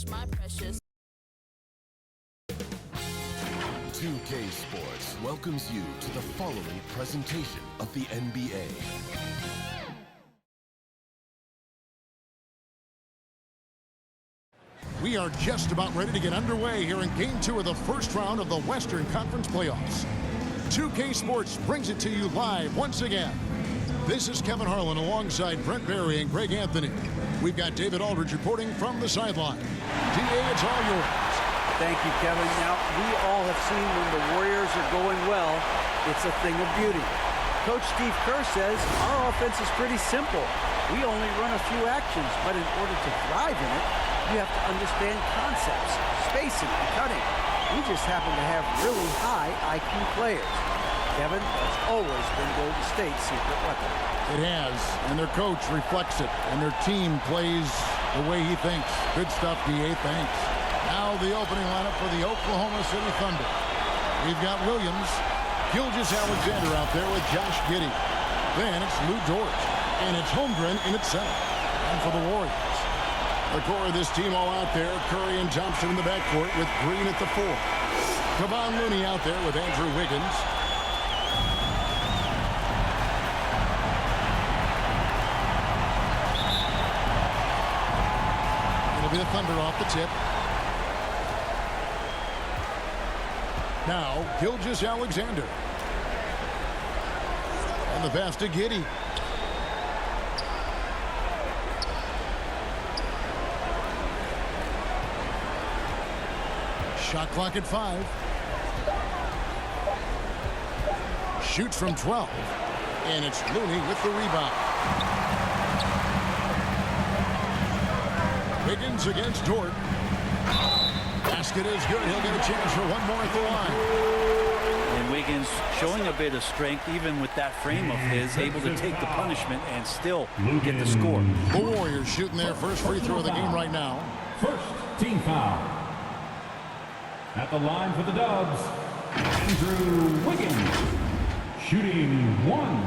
My precious. 2K Sports welcomes you to the following presentation of the NBA. We are just about ready to get underway here in Game 2 of the first round of the Western Conference Playoffs. 2K Sports brings it to you live once again. This is Kevin Harlan alongside Brent Barry and Greg Anthony. We've got David Aldridge reporting from the sideline. DA, it's all yours. Thank you, Kevin. Now, we all have seen when the Warriors are going well, it's a thing of beauty. Coach Steve Kerr says our offense is pretty simple. We only run a few actions, but in order to thrive in it, you have to understand concepts, spacing, and cutting. We just happen to have really high IQ players. Kevin, that's always been Golden State's secret weapon. It has, and their coach reflects it, and their team plays the way he thinks. Good stuff, DA, thanks. Now the opening lineup for the Oklahoma City Thunder. We've got Williams, Gilgeous-Alexander out there with Josh Giddey. Then it's Lou Dort, and it's Holmgren in at center. And for the Warriors, the core of this team all out there, Curry and Thompson in the backcourt with Green at the 4. Kevon Looney out there with Andrew Wiggins. It'll be the Thunder off the tip. Now, Gilgeous-Alexander. And the pass to Giddey. Shot clock at 5. Shoots from 12. And it's Looney with the rebound. Wiggins against Dort. Basket is good. He'll get a chance for one more at the line. And Wiggins showing a bit of strength, even with that frame of his, able to take the punishment and still get the score. The Warriors shooting their first free throw of the game right now. First team foul. At the line for the Dubs, Andrew Wiggins, shooting 1.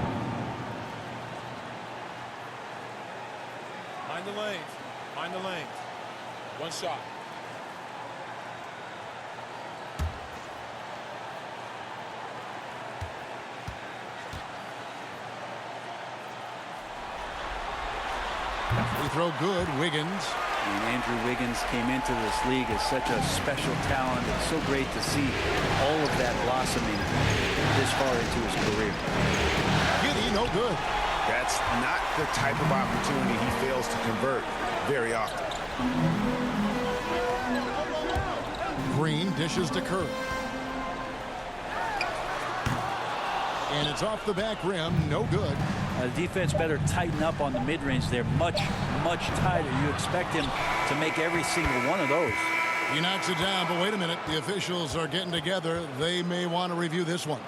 Find the lanes. Find the lanes. One shot. Free throw good. Wiggins. And Andrew Wiggins came into this league as such a special talent. It's so great to see all of that blossoming this far into his career. Giddey, no good. That's not the type of opportunity he fails to convert very often. Green dishes to Curry. And it's off the back rim. No good. The defense better tighten up on the mid-range there much tighter. You expect him to make every single one of those. He knocks it down, but wait a minute. The officials are getting together. They may want to review this one.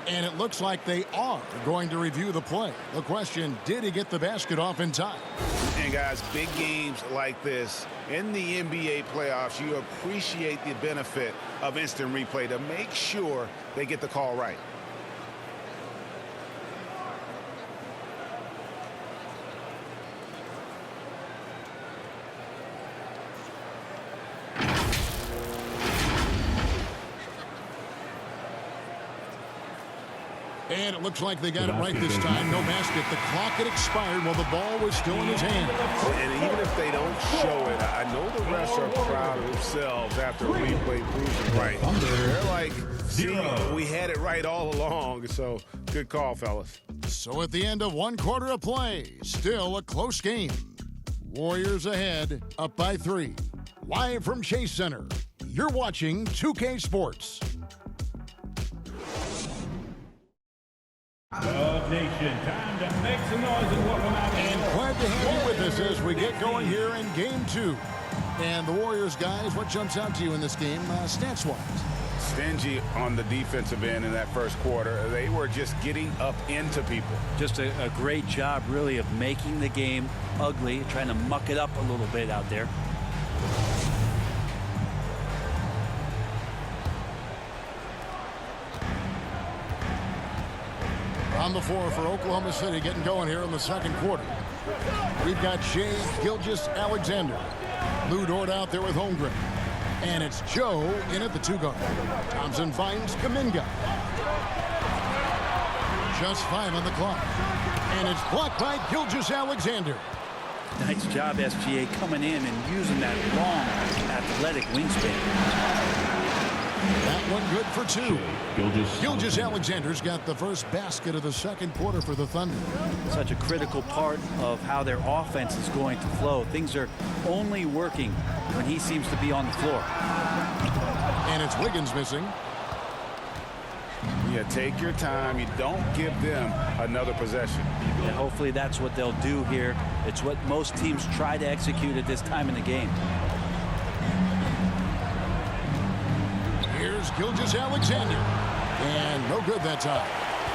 And it looks like they are going to review the play. The question, did he get the basket off in time? And guys, big games like this in the NBA playoffs, you appreciate the benefit of instant replay to make sure they get the call right. And it looks like they got it right this time. No basket. The clock had expired while the ball was still in his hand. And even if they don't show it, I know the refs are proud of themselves after a replay proves it right. They're like, see, we had it right all along. So good call, fellas. So at the end of one quarter of play, still a close game. Warriors ahead, up by 3. Live from Chase Center, you're watching 2K Sports. Dub Nation, time to make some noise and welcome out. And glad to have you with us as we get going here in Game 2. And the Warriors, guys, what jumps out to you in this game, stats-wise? Stingy on the defensive end in that first quarter. They were just getting up into people. Just a great job, really, of making the game ugly, trying to muck it up a little bit out there. On the floor for Oklahoma City, getting going here in the second quarter. We've got Shai Gilgeous-Alexander. Lou Dort out there with Holmgren. And it's Joe in at the 2-guard. Thompson finds Kuminga. Just 5 on the clock. And it's blocked by Gilgeous-Alexander. Nice job, SGA, coming in and using that long, athletic wingspan. That one good for 2. Gilgeous-Alexander's got the first basket of the second quarter for the Thunder. Such a critical part of how their offense is going to flow. Things are only working when he seems to be on the floor. And it's Wiggins missing. Yeah, take your time. You don't give them another possession. And hopefully that's what they'll do here. It's what most teams try to execute at this time in the game. Here's Gilgeous-Alexander. And no good that time.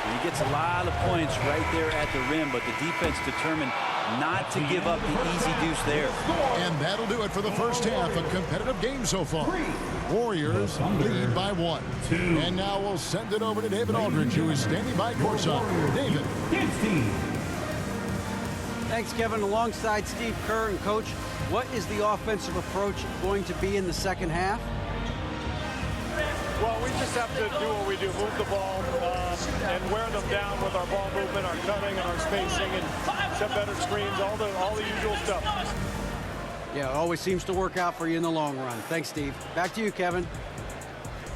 And he gets a lot of points right there at the rim, but the defense determined not to give up the easy deuce there. And that'll do it for the first half. A competitive game so far. Warriors lead by 1. And now we'll send it over to David Aldridge, who is standing by courtside. David. Thanks, Kevin. Alongside Steve Kerr and Coach, what is the offensive approach going to be in the second half? Well, we just have to do what we do, move the ball and wear them down with our ball movement, our cutting, and our spacing, and set better screens, all the usual stuff. Yeah, it always seems to work out for you in the long run. Thanks, Steve. Back to you, Kevin.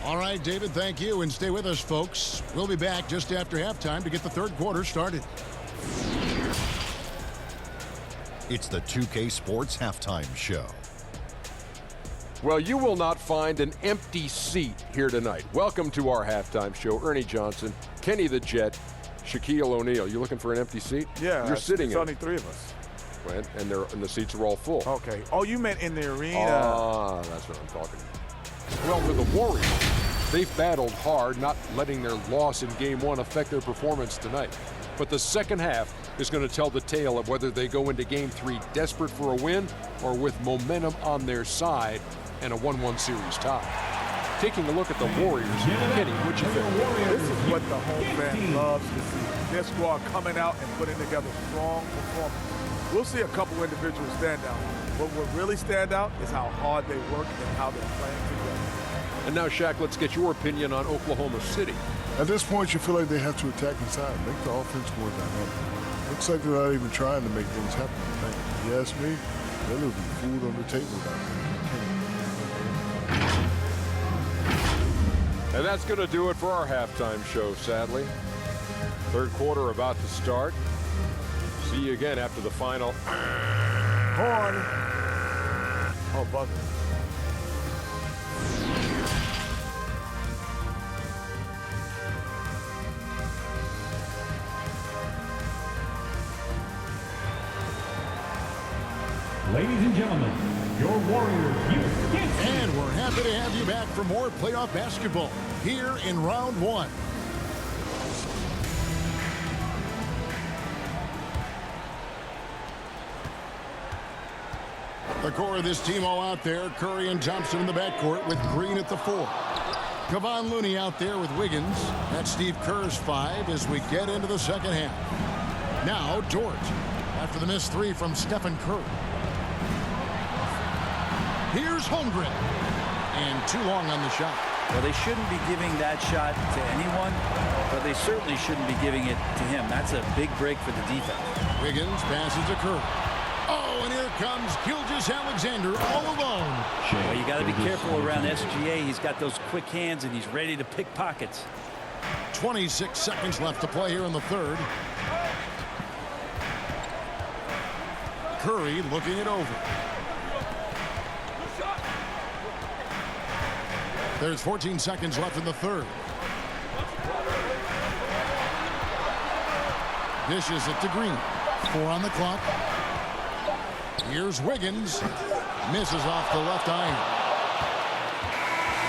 All right, David, thank you. And stay with us, folks. We'll be back just after halftime to get the third quarter started. It's the 2K Sports Halftime Show. Well, you will not find an empty seat here tonight. Welcome to our halftime show. Ernie Johnson, Kenny the Jet, Shaquille O'Neal. You looking for an empty seat? Yeah, you're sitting it's in. only 3 of us. Right, and the seats are all full. Okay. Oh, you meant in the arena? Ah, that's what I'm talking about. Well, for the Warriors, they've battled hard, not letting their loss in Game 1 affect their performance tonight. But the second half is going to tell the tale of whether they go into Game 3 desperate for a win or with momentum on their side and a 1-1 series tie. Taking a look at the Warriors, Kenny, what you think? This is what the home fan loves to see. Their squad coming out and putting together strong performance. We'll see a couple individuals stand out. What will really stand out is how hard they work and how they're playing together. And now, Shaq, let's get your opinion on Oklahoma City. At this point, you feel like they have to attack inside, make the offense more dynamic. Looks like they're not even trying to make things happen. If you ask me, there will be food on the table down there. And that's going to do it for our halftime show, sadly. Third quarter about to start. See you again after the final. Horn. Oh, buzzer. Ladies and gentlemen, your Warriors, And we're happy to have you back for more playoff basketball here in round 1. The core of this team all out there. Curry and Thompson in the backcourt with Green at the 4. Kevon Looney out there with Wiggins. That's Steve Kerr's 5 as we get into the second half. Now Dort after the missed 3 from Stephen Curry. Here's Holmgren. And too long on the shot. Well, they shouldn't be giving that shot to anyone, but they certainly shouldn't be giving it to him. That's a big break for the defense. Wiggins passes to Curry. Oh, and here comes Gilgeous-Alexander all alone. Well, you got to be careful around SGA. He's got those quick hands, and he's ready to pick pockets. 26 seconds left to play here in the third. Curry looking it over. There's 14 seconds left in the third. Dishes it to Green. 4 on the clock. Here's Wiggins. Misses off the left iron.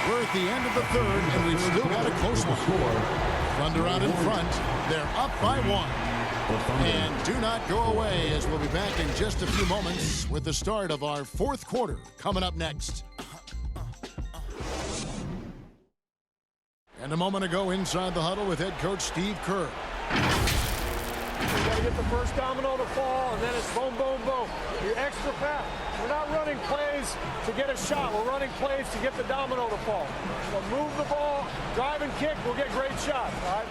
We're at the end of the third, and we've still got a close one. Thunder out in front. They're up by 1. And do not go away, as we'll be back in just a few moments with the start of our fourth quarter coming up next. And a moment ago inside the huddle with head coach Steve Kerr. get the first domino to fall, and then it's boom, boom, boom. You're extra fast. We're not running plays to get a shot. We're running plays to get the domino to fall. So move the ball, drive and kick, we'll get great shots, all right?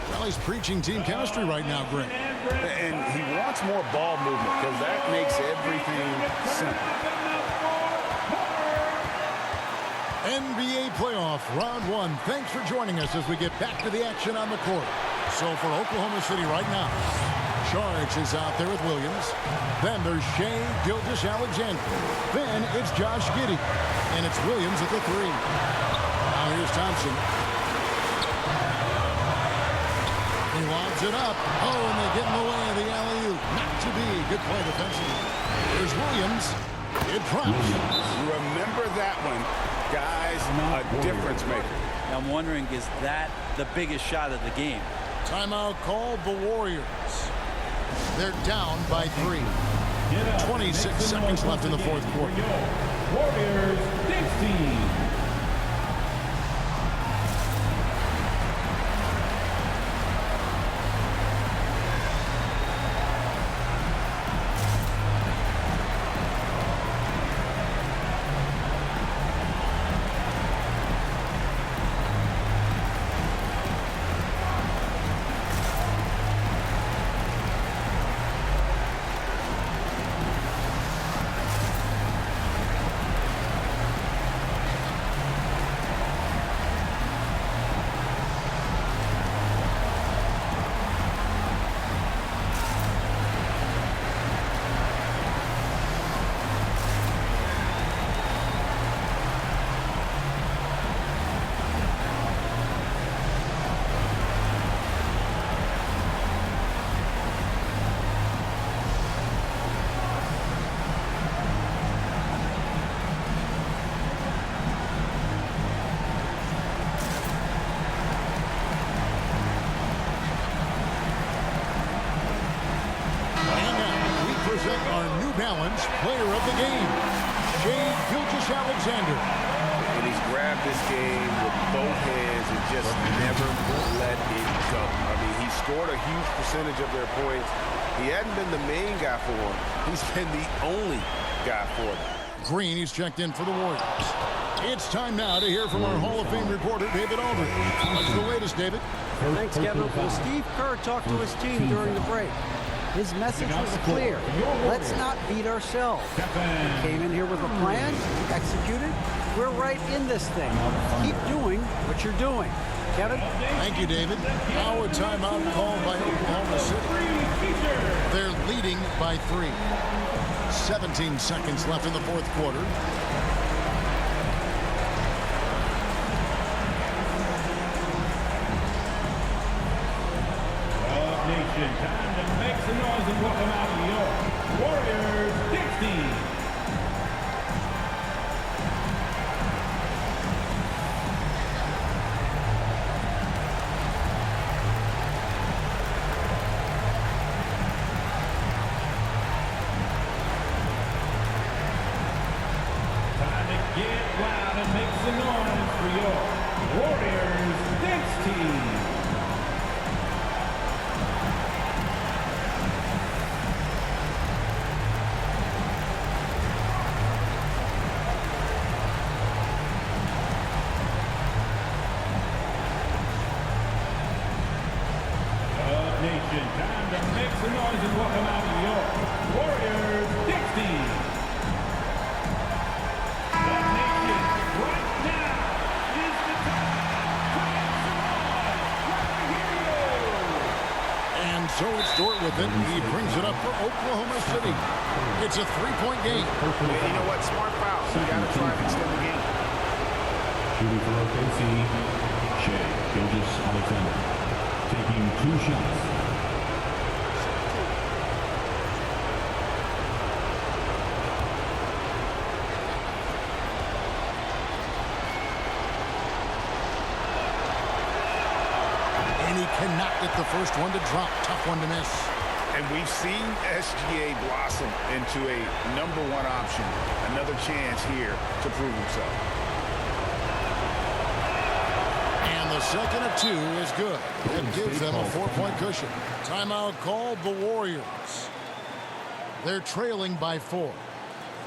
Well, he's preaching team chemistry right now, Greg. And he wants more ball movement because that makes everything simple. NBA playoff round 1. Thanks for joining us as we get back to the action on the court. So for Oklahoma City right now, Charge is out there with Williams. Then there's Shea Gilgeous-Alexander. Then it's Josh Giddey. And it's Williams at the 3. Now here's Thompson. He lobs it up. Oh, and they get in the way of the alley-oop. Not to be. Good play defensively. There's Williams. It drops. Remember that one. Guys, a difference maker. I'm wondering, is that the biggest shot of the game? Timeout called the Warriors. They're down by 3. 26 seconds left in the fourth quarter. Warriors 16. Our New Balance player of the game, Shea Gilgeous-Alexander. And he's grabbed this game with both hands and just never let it go. I mean, he scored a huge percentage of their points. He hadn't been the main guy for them. He's been the only guy for them. Green, he's checked in for the Warriors. It's time now to hear from our Hall of Fame reporter, David Aldridge. What's the latest, David? Thanks, Kevin. Well, Steve Kerr talked to his team during the break. His message was clear. Let's not beat ourselves. We came in here with a plan, executed. We're right in this thing. Keep doing what you're doing. Kevin? Thank you, David. Now a timeout called by Oklahoma City. They're leading by 3. 17 seconds left in the fourth quarter. Time to make some noise and welcome out your Warriors 16. Time to get loud and make some noise for your Warriors 16. Time to make some noise and welcome out your Warriors 16. The nation right now is the time. And so it's Dort with it. He brings it up for Oklahoma City. It's a 3-point game. You know what? Smart foul. You got to try and extend the game. Shooting for OKC, Shea Gilgeous-Alexander taking 2 shots. Cannot get the first one to drop. Tough one to miss. And we've seen SGA blossom into a #1 option. Another chance here to prove himself. And the The second of 2 is good. That gives them a 4-point cushion. Timeout called the Warriors. They're trailing by 4.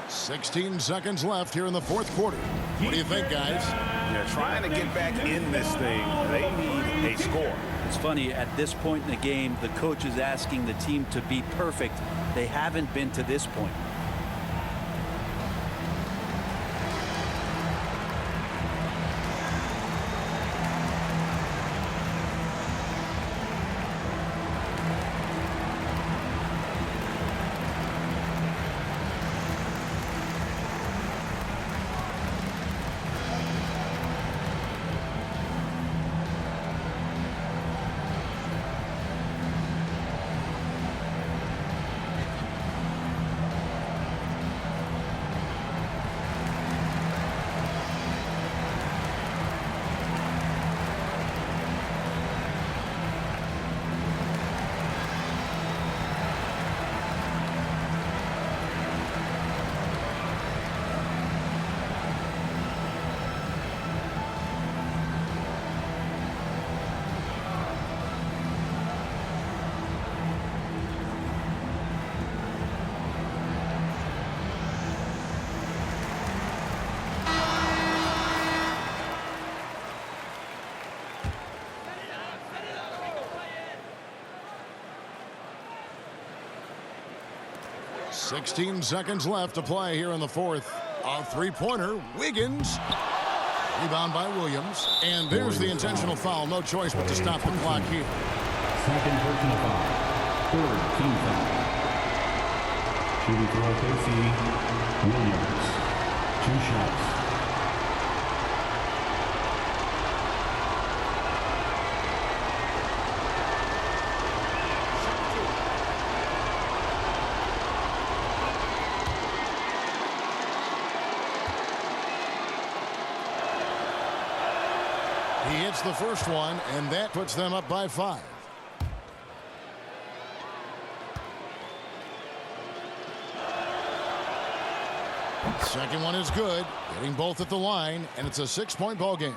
16 seconds left here in the fourth quarter. What do you think, guys? Yeah, trying to get back in this thing, they need a score. It's funny, at this point in the game, the coach is asking the team to be perfect. They haven't been to this point. $16 seconds left to play here in the fourth. A three-pointer, Wiggins. Rebound by Williams. And there's the intentional foul. No choice but to stop the clock here. Second personal foul. Third team foul. Shooting for OKC, Williams. 2 shots. He hits the first one, and that puts them up by 5. Second one is good, hitting both at the line, and it's a 6-point ball game.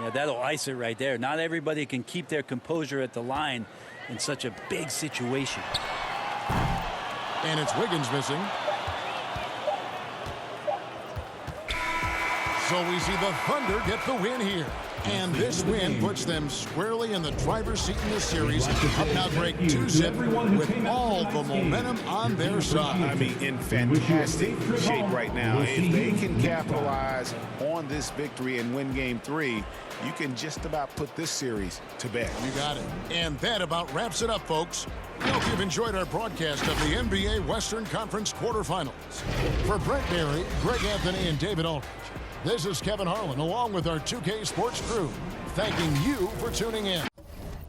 Yeah, that'll ice it right there. Not everybody can keep their composure at the line in such a big situation. And it's Wiggins missing. So we see the Thunder get the win here. And this win puts them squarely in the driver's seat in this series. Up now break 2-zip with all the momentum on their side. I mean, in fantastic shape right now. If they can capitalize on this victory and win game 3, you can just about put this series to bed. You got it. And that about wraps it up, folks. We hope you've enjoyed our broadcast of the NBA Western Conference quarterfinals. For Brent Berry, Greg Anthony, and David Aldridge, this is Kevin Harlan along with our 2K Sports crew, thanking you for tuning in.